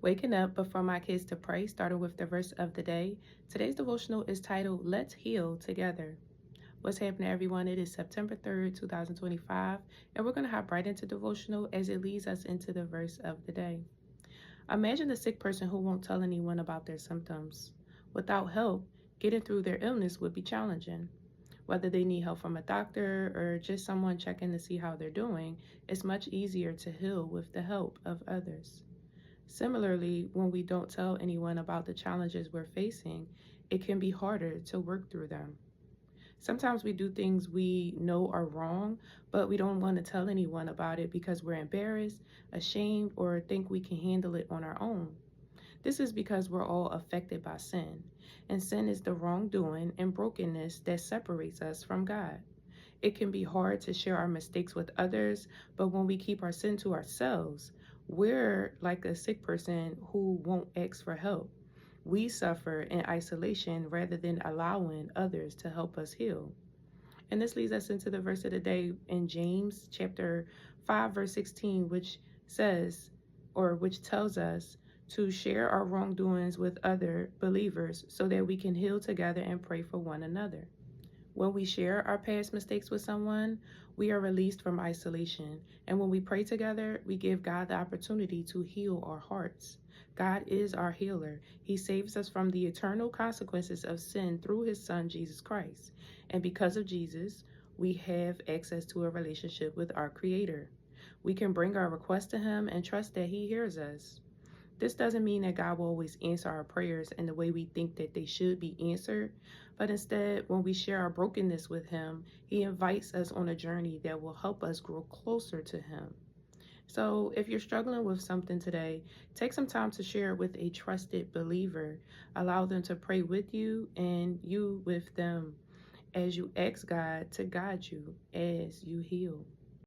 Waking up before my kids to pray, starting with the verse of the day. Today's devotional is titled, Let's Heal Together. What's happening, everyone? It is September 3rd, 2025, and we're going to hop right into devotional as it leads us into the verse of the day. Imagine a sick person who won't tell anyone about their symptoms. Without help, getting through their illness would be challenging. Whether they need help from a doctor or just someone checking to see how they're doing, it's much easier to heal with the help of others. Similarly, when we don't tell anyone about the challenges we're facing, it can be harder to work through them. Sometimes we do things we know are wrong, but we don't want to tell anyone about it because we're embarrassed, ashamed, or think we can handle it on our own. This is because we're all affected by sin, and sin is the wrongdoing and brokenness that separates us from God. It can be hard to share our mistakes with others, but when we keep our sin to ourselves, we're like a sick person who won't ask for help. We suffer in isolation rather than allowing others to help us heal. And this leads us into the verse of the day in James chapter 5, verse 16, which says, or which tells us to share our wrongdoings with other believers so that we can heal together and pray for one another. When we share our past mistakes with someone, we are released from isolation. And when we pray together, we give God the opportunity to heal our hearts. God is our healer. He saves us from the eternal consequences of sin through his son, Jesus Christ. And because of Jesus, we have access to a relationship with our Creator. We can bring our requests to him and trust that he hears us. This doesn't mean that God will always answer our prayers in the way we think that they should be answered, but instead, when we share our brokenness with him, he invites us on a journey that will help us grow closer to him. So if you're struggling with something today, take some time to share it with a trusted believer. Allow them to pray with you and you with them as you ask God to guide you as you heal.